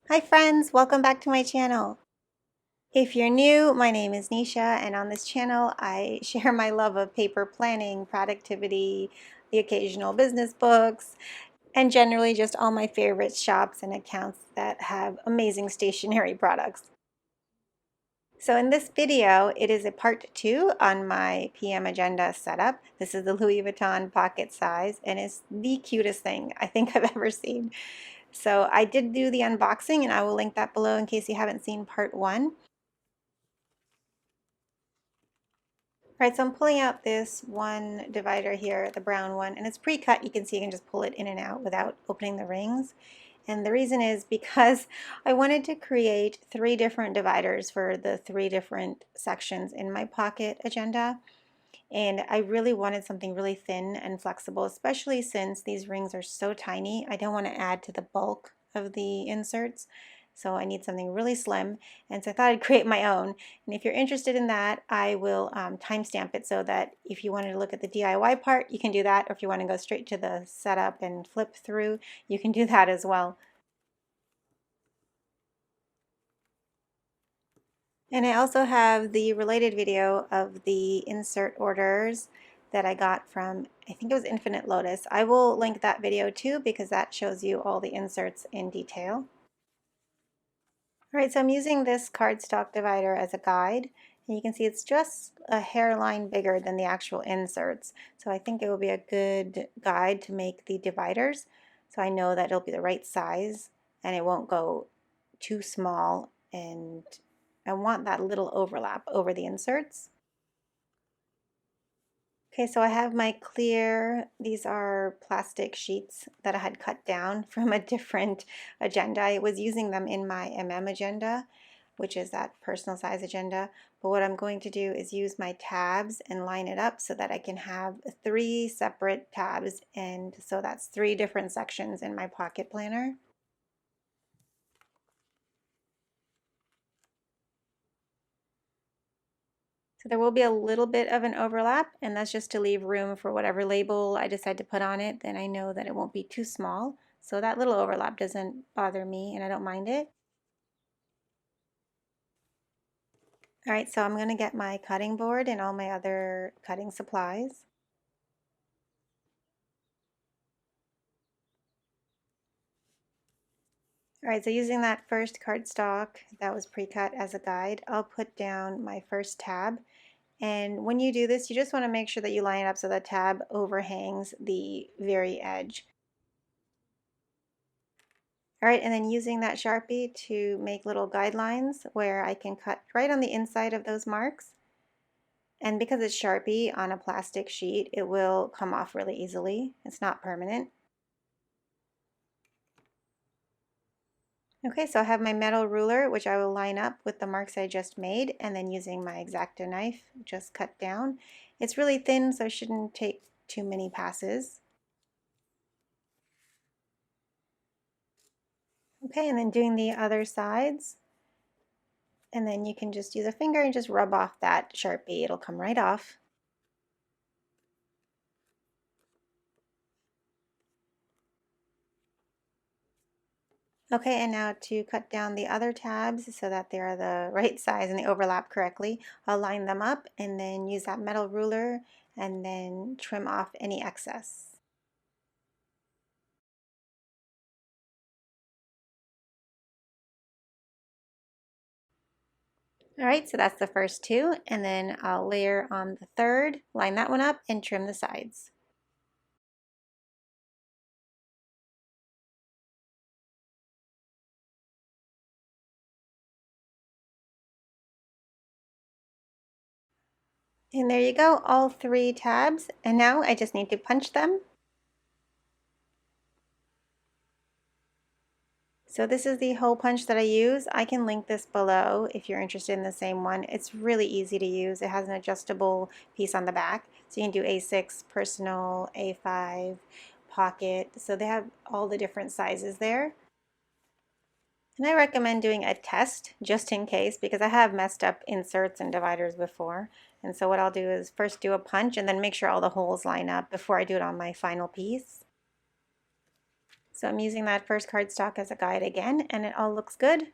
Hi friends, welcome back to my channel. If you're new, my name is Nisha, and on this channel I share my love of paper planning, productivity, the occasional business books, and generally just all my favorite shops and accounts that have amazing stationery products. So in this video, it is a part 2 on my PM agenda setup. This is the Louis Vuitton pocket size, and it's the cutest thing I think I've ever seen. So I did do the unboxing, and I will link that below in case you haven't seen part 1. All right, so I'm pulling out this one divider here, the brown one, and it's pre-cut. You can see you can just pull it in and out without opening the rings. And the reason is because I wanted to create 3 different dividers for the 3 different sections in my pocket agenda. And I really wanted something really thin and flexible, especially since these rings are so tiny. I don't want to add to the bulk of the inserts. So I need something really slim. And so I thought I'd create my own. And if you're interested in that, I will timestamp it so that if you wanted to look at the DIY part, you can do that. Or if you want to go straight to the setup and flip through, you can do that as well. And I also have the related video of the insert orders that I got from, I think it was Infinite Lotus. I will link that video too because that shows you all the inserts in detail. All right, so I'm using this cardstock divider as a guide, and you can see it's just a hairline bigger than the actual inserts. So I think it will be a good guide to make the dividers, so I know that it'll be the right size and it won't go too small, and I want that little overlap over the inserts. Okay, so I have my clear, these are plastic sheets that I had cut down from a different agenda. I was using them in my agenda, which is that personal size agenda. But what I'm going to do is use my tabs and line it up so that I can have 3 separate tabs. And so that's 3 different sections in my pocket planner. So there will be a little bit of an overlap, and that's just to leave room for whatever label I decide to put on it. Then I know that it won't be too small. So that little overlap doesn't bother me, and I don't mind it. All right, so I'm going to get my cutting board and all my other cutting supplies. All right, so using that first cardstock that was pre-cut as a guide, I'll put down my first tab. And when you do this, you just want to make sure that you line it up so the tab overhangs the very edge. All right, and then using that Sharpie to make little guidelines where I can cut right on the inside of those marks. And because it's Sharpie on a plastic sheet, it will come off really easily. It's not permanent. Okay, so I have my metal ruler, which I will line up with the marks I just made, and then using my X-Acto knife, just cut down. It's really thin, so it shouldn't take too many passes. Okay, and then doing the other sides. And then you can just use a finger and just rub off that Sharpie. It'll come right off. Okay, and now to cut down the other tabs so that they're the right size and they overlap correctly, I'll line them up and then use that metal ruler and then trim off any excess. All right, so that's the first 2, and then I'll layer on the third, line that one up, and trim the sides. And there you go, all 3 tabs, and now I just need to punch them. So this is the hole punch that I use. I can link this below if you're interested in the same one. It's really easy to use. It has an adjustable piece on the back. So you can do A6, personal, A5, pocket. So they have all the different sizes there. And I recommend doing a test just in case because I have messed up inserts and dividers before. And so what I'll do is first do a punch and then make sure all the holes line up before I do it on my final piece. So I'm using that first cardstock as a guide again, and it all looks good.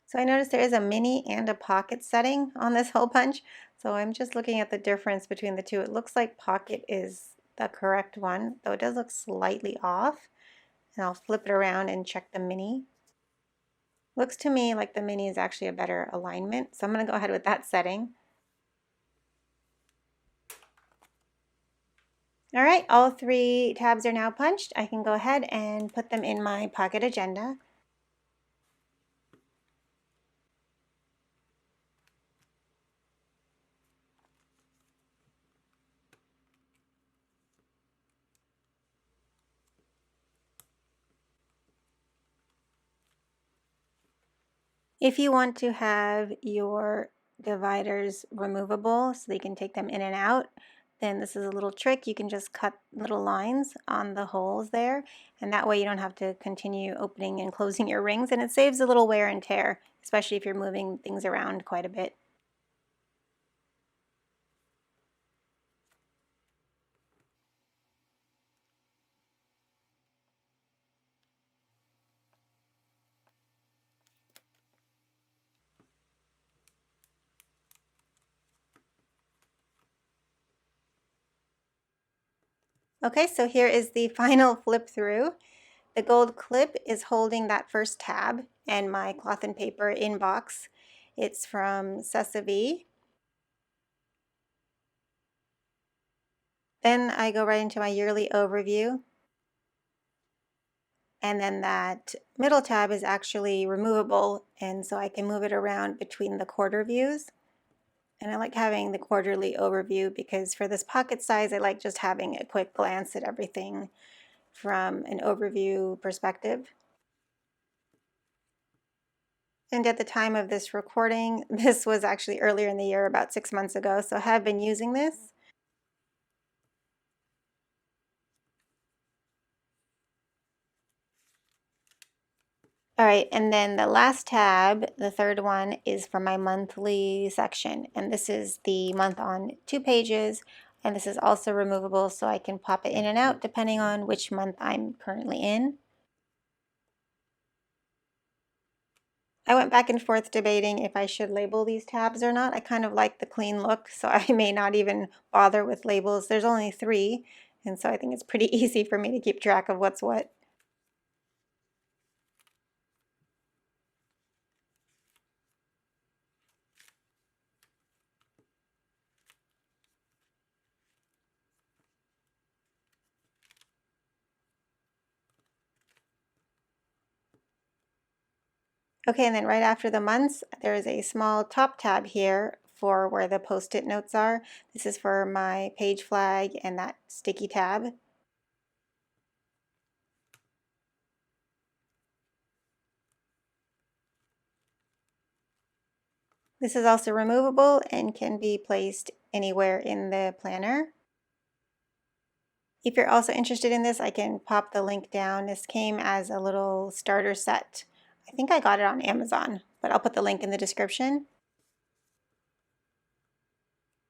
So I noticed there is a mini and a pocket setting on this hole punch. So I'm just looking at the difference between the two. It looks like pocket is the correct one, though it does look slightly off. And I'll flip it around and check the mini. Looks to me like the mini is actually a better alignment. So I'm going to go ahead with that setting. All right, all 3 tabs are now punched. I can go ahead and put them in my pocket agenda. If you want to have your dividers removable so you can take them in and out, then this is a little trick. You can just cut little lines on the holes there, and that way you don't have to continue opening and closing your rings, and it saves a little wear and tear, especially if you're moving things around quite a bit. Okay, so here is the final flip through. The gold clip is holding that first tab and my cloth and paper inbox. It's from Sesavi. Then I go right into my yearly overview. And then that middle tab is actually removable, and so I can move it around between the quarter views. And I like having the quarterly overview because for this pocket size, I like just having a quick glance at everything from an overview perspective. And at the time of this recording, this was actually earlier in the year, about 6 months ago, so I have been using this. All right, and then the last tab, the third one, is for my monthly section. And this is the month on 2 pages. And this is also removable, so I can pop it in and out depending on which month I'm currently in. I went back and forth debating if I should label these tabs or not. I kind of like the clean look, so I may not even bother with labels. There's only 3, and so I think it's pretty easy for me to keep track of what's what. Okay, and then right after the months, there is a small top tab here for where the post-it notes are. This is for my page flag and that sticky tab. This is also removable and can be placed anywhere in the planner. If you're also interested in this, I can pop the link down. This came as a little starter set. I think I got it on Amazon, but I'll put the link in the description.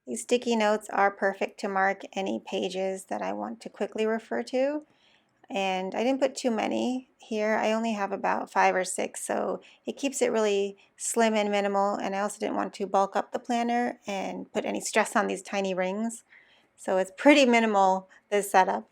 These sticky notes are perfect to mark any pages that I want to quickly refer to. And I didn't put too many here. I only have about 5 or 6, so it keeps it really slim and minimal. And I also didn't want to bulk up the planner and put any stress on these tiny rings. So it's pretty minimal, this setup.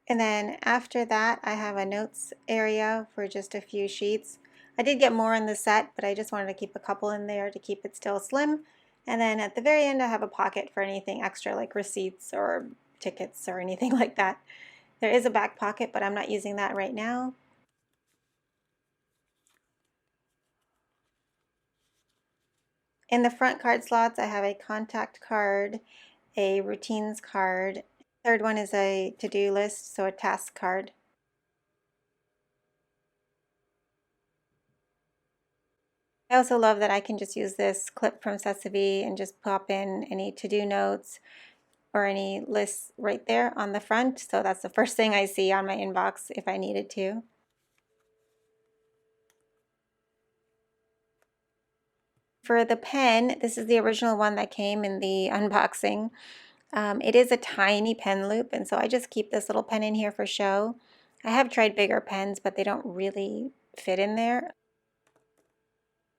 And then after that, I have a notes area for just a few sheets. I did get more in the set, but I just wanted to keep a couple in there to keep it still slim. And then at the very end, I have a pocket for anything extra like receipts or tickets or anything like that. There is a back pocket, but I'm not using that right now. In the front card slots, I have a contact card, a routines card. Third one is a to-do list, so a task card. I also love that I can just use this clip from Sesavi and just pop in any to-do notes or any lists right there on the front. So that's the first thing I see on my inbox if I needed to. For the pen, this is the original one that came in the unboxing. It is a tiny pen loop, and so I just keep this little pen in here for show. I have tried bigger pens, but they don't really fit in there.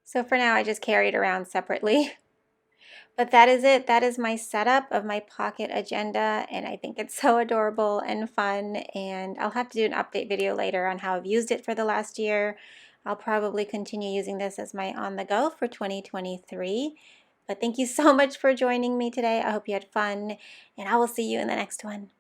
So for now, I just carry it around separately. But that is it. That is my setup of my pocket agenda, and I think it's so adorable and fun, and I'll have to do an update video later on how I've used it for the last year. I'll probably continue using this as my on-the-go for 2023. But thank you so much for joining me today. I hope you had fun, and I will see you in the next one.